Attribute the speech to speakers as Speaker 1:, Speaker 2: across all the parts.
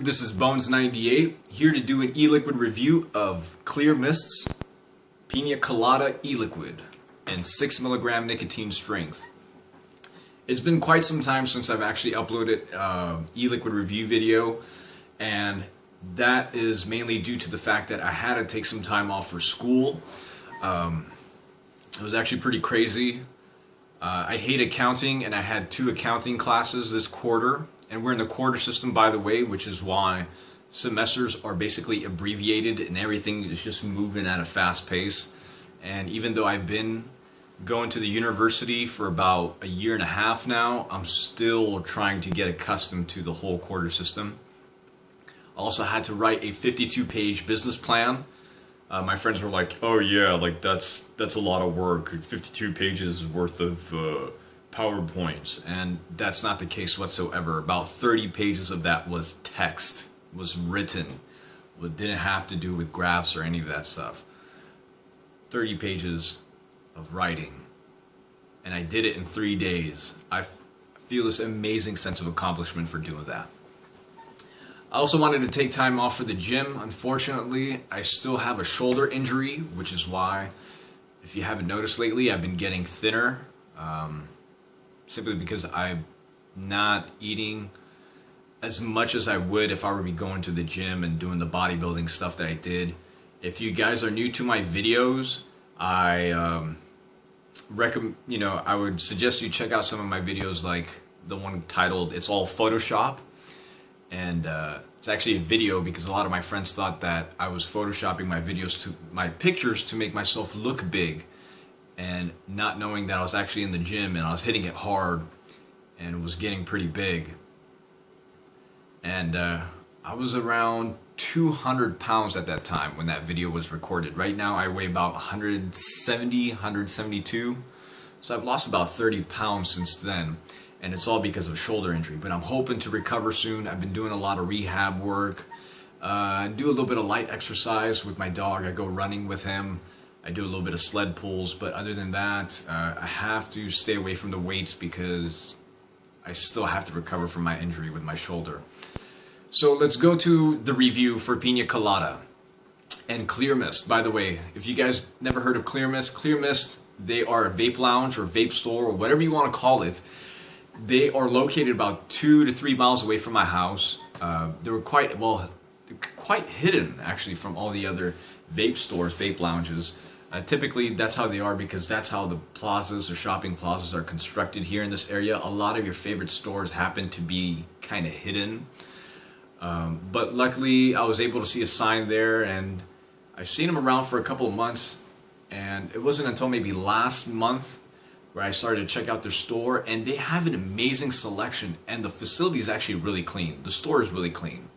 Speaker 1: This is Bones98 here to do an e-liquid review of ClearMist's Piña Colada e-liquid and 6 milligram nicotine strength. It's been quite some time since I've actually uploaded e-liquid review video, and that is mainly due to the fact that I had to take some time off for school. It was actually pretty crazy. I hate accounting, and I had 2 accounting classes this quarter. And we're in the quarter system, by the way, which is why semesters are basically abbreviated and everything is just moving at a fast pace. And even though I've been going to the university for about a year and a half now, I'm still trying to get accustomed to the whole quarter system. I also had to write a 52-page business plan. My friends were like, "Oh yeah, like that's a lot of work. 52 pages worth of PowerPoints," and that's not the case whatsoever. About 30 pages of that was text, was written. It didn't have to do with graphs or any of that stuff. 30 pages of writing, and I did it in 3 days. I feel this amazing sense of accomplishment for doing that. I also wanted to take time off for the gym. Unfortunately, I still have a shoulder injury, which is why, if you haven't noticed lately, I've been getting thinner. Simply because I'm not eating as much as I would if I were to be going to the gym and doing the bodybuilding stuff that I did. If you guys are new to my videos, I I would suggest you check out some of my videos, like the one titled "It's All Photoshop," and it's actually a video because a lot of my friends thought that I was photoshopping my pictures to make myself look big, and not knowing that I was actually in the gym and I was hitting it hard and was getting pretty big. And I was around 200 pounds at that time when that video was recorded. Right now I weigh about 170, 172. So I've lost about 30 pounds since then, and it's all because of a shoulder injury. But I'm hoping to recover soon. I've been doing a lot of rehab work. I do a little bit of light exercise with my dog. I go running with him. I do a little bit of sled pulls, but other than that, I have to stay away from the weights because I still have to recover from my injury with my shoulder. So let's go to the review for Piña Colada and ClearMist. By the way, if you guys never heard of ClearMist, they are a vape lounge or vape store or whatever you want to call it. They are located about 2 to 3 miles away from my house. They were quite hidden actually from all the other vape stores, vape lounges. Typically that's how they are because that's how the plazas or shopping plazas are constructed here in this area. A lot of your favorite stores happen to be kind of hidden. But luckily I was able to see a sign there, and I've seen them around for a couple of months, and it wasn't until maybe last month where I started to check out their store, and they have an amazing selection, and the facility is actually really clean. The store is really clean.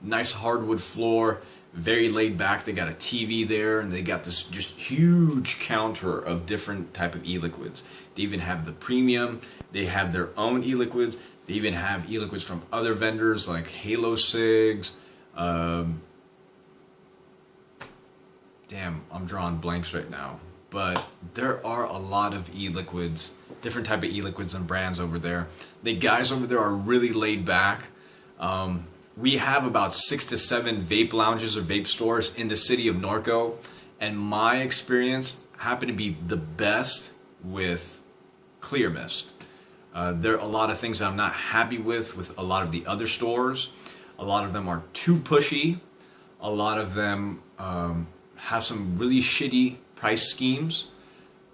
Speaker 1: Nice hardwood floor, very laid back. They got a TV there, and they got this just huge counter of different type of e-liquids. They even have the premium. They have their own e-liquids. They even have e-liquids from other vendors like Halo Cigs. Damn, I'm drawing blanks right now. But there are a lot of e-liquids, different type of e-liquids and brands over there. The guys over there are really laid back. We have about 6 to 7 vape lounges or vape stores in the city of Norco, and my experience happened to be the best with ClearMist. There are a lot of things that I'm not happy with a lot of the other stores. A lot of them are too pushy. A lot of them have some really shitty price schemes.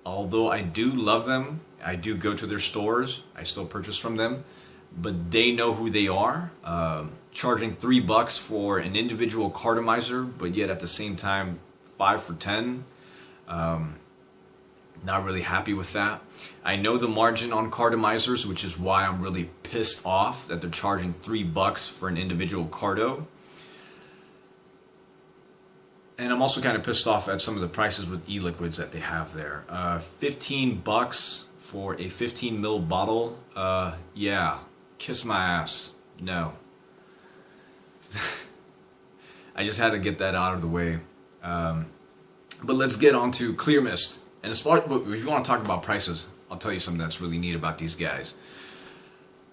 Speaker 1: Although I do love them, I do go to their stores, I still purchase from them, but they know who they are. Charging $3 for an individual cartomizer, but yet at the same time 5 for 10. Not really happy with that. I know the margin on cartomizers, which is why I'm really pissed off that they're charging $3 for an individual carto. And I'm also kind of pissed off at some of the prices with e-liquids that they have there. $15 for a 15 ml bottle. Yeah, kiss my ass. No. I just had to get that out of the way. But let's get on to ClearMist. And as far, if you want to talk about prices, I'll tell you something that's really neat about these guys.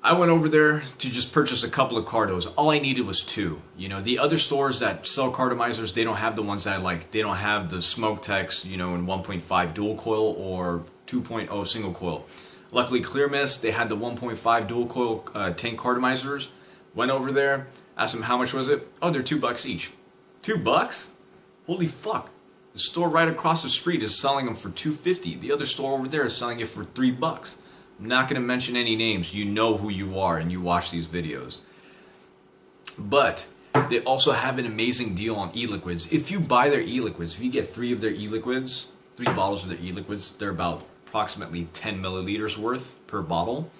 Speaker 1: I went over there to just purchase a couple of cardos. All I needed was 2. You know, the other stores that sell cardomizers, they don't have the ones that I like. They don't have the Smoke Techs, you know, in 1.5 dual coil or 2.0 single coil. Luckily, ClearMist, they had the 1.5 dual coil tank cardomizers. Went over there, asked them how much was it. Oh, they're $2 each. $2? Holy fuck. The store right across the street is selling them for $2.50. The other store over there is selling it for $3. I'm not going to mention any names. You know who you are and you watch these videos. But they also have an amazing deal on e-liquids. If you buy their e-liquids, if you get 3 of their e-liquids, 3 bottles of their e-liquids, they're about approximately 10 milliliters worth per bottle.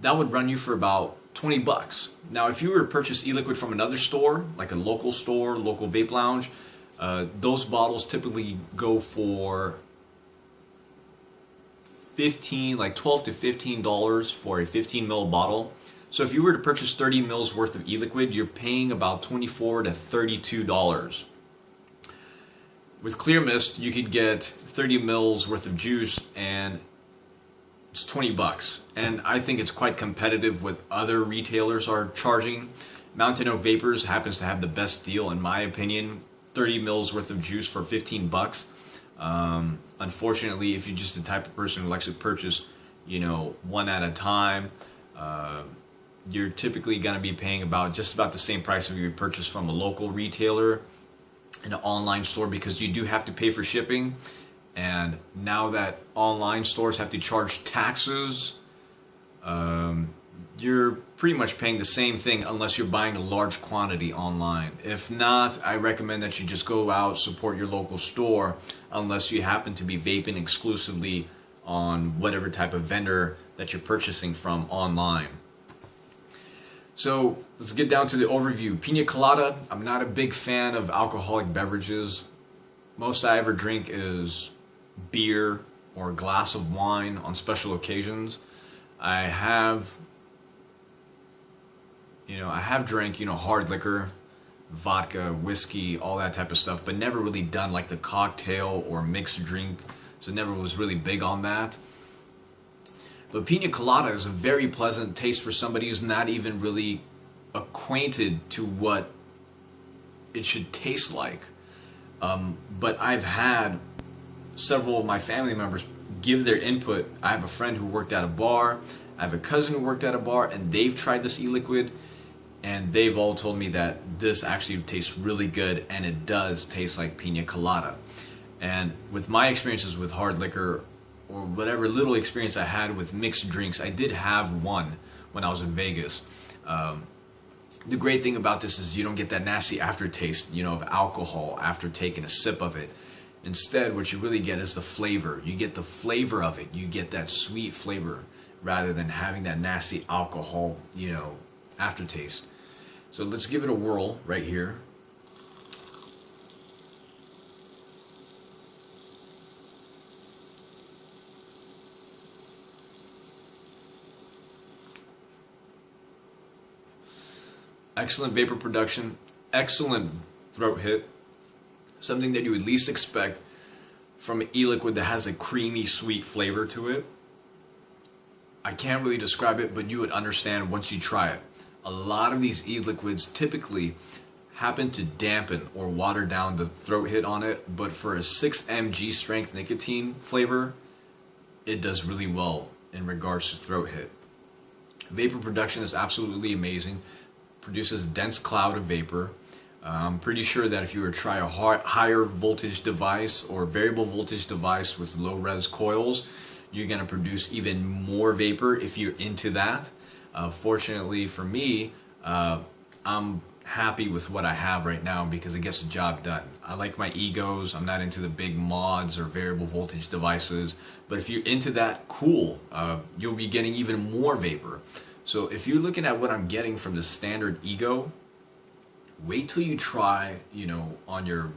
Speaker 1: That would run you for about $20. Now, if you were to purchase e-liquid from another store, like a local store, local vape lounge, those bottles typically go for $12 to $15 for a 15 ml bottle. So if you were to purchase 30 mils worth of e-liquid, you're paying about $24 to $32. With ClearMist, you could get 30 mils worth of juice and it's $20. And I think it's quite competitive with other retailers are charging. Mountain Oak Vapors happens to have the best deal in my opinion. 30 mils worth of juice for $15. Unfortunately, if you're just the type of person who likes to purchase, you know, one at a time, you're typically going to be paying just about the same price if you purchase from a local retailer in an online store, because you do have to pay for shipping. And now that online stores have to charge taxes, you're pretty much paying the same thing unless you're buying a large quantity online. If not, I recommend that you just go out, support your local store, unless you happen to be vaping exclusively on whatever type of vendor that you're purchasing from online. So let's get down to the overview. Piña Colada, I'm not a big fan of alcoholic beverages. Most I ever drink is beer or a glass of wine on special occasions. I have drank, hard liquor, vodka, whiskey, all that type of stuff, but never really done like the cocktail or mixed drink, so never was really big on that. But Piña Colada is a very pleasant taste for somebody who's not even really acquainted to what it should taste like. But I've had several of my family members give their input. I have a friend who worked at a bar, I have a cousin who worked at a bar, and they've tried this e-liquid, and they've all told me that this actually tastes really good, and it does taste like Piña Colada. And with my experiences with hard liquor, or whatever little experience I had with mixed drinks, I did have one when I was in Vegas. The great thing about this is you don't get that nasty aftertaste, of alcohol after taking a sip of it. Instead, what you really get is the flavor. You get the flavor of it. You get that sweet flavor rather than having that nasty alcohol, aftertaste. So let's give it a whirl right here. Excellent vapor production, excellent throat hit, something that you would least expect from an e-liquid that has a creamy, sweet flavor to it. I can't really describe it, but you would understand once you try it. A lot of these e-liquids typically happen to dampen or water down the throat hit on it, but for a 6 mg strength nicotine flavor, it does really well in regards to throat hit. Vapor production is absolutely amazing. Produces a dense cloud of vapor. I'm pretty sure that if you were to try a higher voltage device or variable voltage device with low res coils, you're going to produce even more vapor if you're into that. Fortunately for me, I'm happy with what I have right now because it gets the job done. I like my egos. I'm not into the big mods or variable voltage devices, but if you're into that, cool. You'll be getting even more vapor. So if you're looking at what I'm getting from the standard ego, wait till you try, on your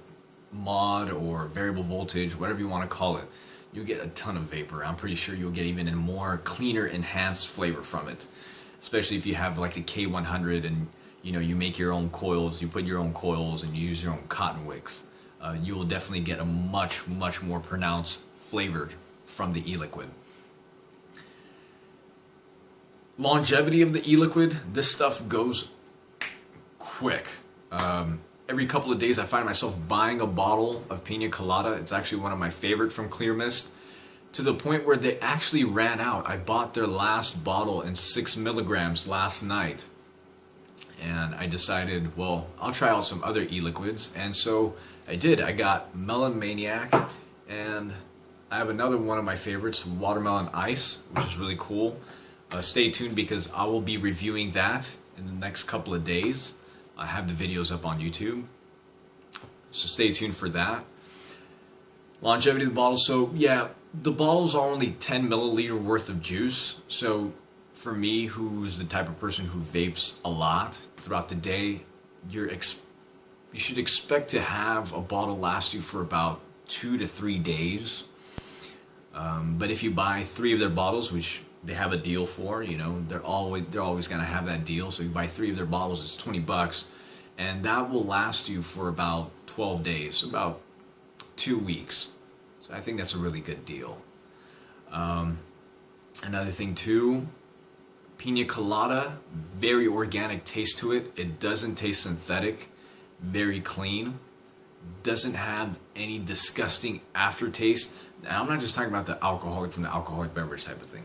Speaker 1: mod or variable voltage, whatever you want to call it. You'll get a ton of vapor. I'm pretty sure you'll get even a more cleaner, enhanced flavor from it. Especially if you have like the K100 and you make your own coils, you put your own coils and you use your own cotton wicks. You will definitely get a much, much more pronounced flavor from the e-liquid. Longevity of the e-liquid, this stuff goes quick. Every couple of days I find myself buying a bottle of Piña Colada. It's actually one of my favorite from ClearMist, to the point where they actually ran out. I bought their last bottle in 6 milligrams last night, and I decided, well, I'll try out some other e-liquids, and so I did. I got Melon Maniac, and I have another one of my favorites, Watermelon Ice, which is really cool. Stay tuned because I will be reviewing that in the next couple of days. I have the videos up on YouTube, so stay tuned for that. Longevity of the bottles, so yeah, the bottles are only 10 milliliter worth of juice, so for me, who's the type of person who vapes a lot throughout the day, you should expect to have a bottle last you for about 2 to 3 days. But if you buy 3 of their bottles, which they have a deal for, you know, they're always gonna have that deal. So you buy 3 of their bottles, it's $20, and that will last you for about 12 days, so about 2 weeks. So I think that's a really good deal. Another thing too, Piña Colada, very organic taste to it. It doesn't taste synthetic, very clean, doesn't have any disgusting aftertaste. Now, I'm not just talking about the alcoholic from the alcoholic beverage type of thing.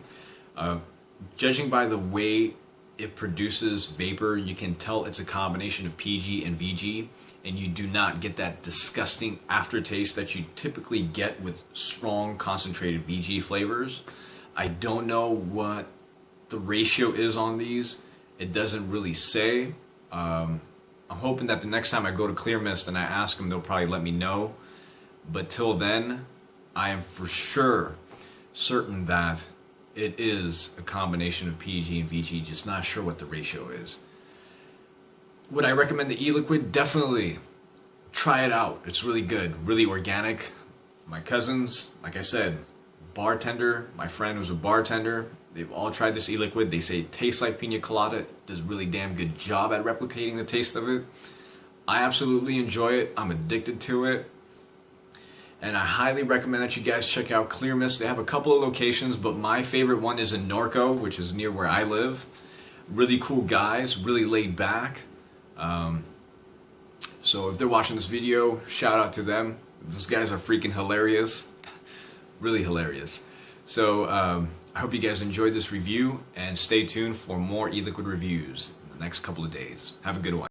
Speaker 1: Judging by the way it produces vapor, you can tell it's a combination of PG and VG, and you do not get that disgusting aftertaste that you typically get with strong concentrated VG flavors. I don't know what the ratio is on these. It doesn't really say. I'm hoping that the next time I go to ClearMist and I ask them, they'll probably let me know. But till then, I am for sure certain that it is a combination of PG and VG, just not sure what the ratio is. Would I recommend the e-liquid? Definitely. Try it out. It's really good, really organic. My cousins, like I said, bartender, my friend was a bartender, they've all tried this e-liquid. They say it tastes like Piña Colada. It does a really damn good job at replicating the taste of it. I absolutely enjoy it. I'm addicted to it. And I highly recommend that you guys check out ClearMist. They have a couple of locations, but my favorite one is in Norco, which is near where I live. Really cool guys, really laid back. So if they're watching this video, shout out to them. Those guys are freaking hilarious. Really hilarious. So I hope you guys enjoyed this review, and stay tuned for more e-liquid reviews in the next couple of days. Have a good one.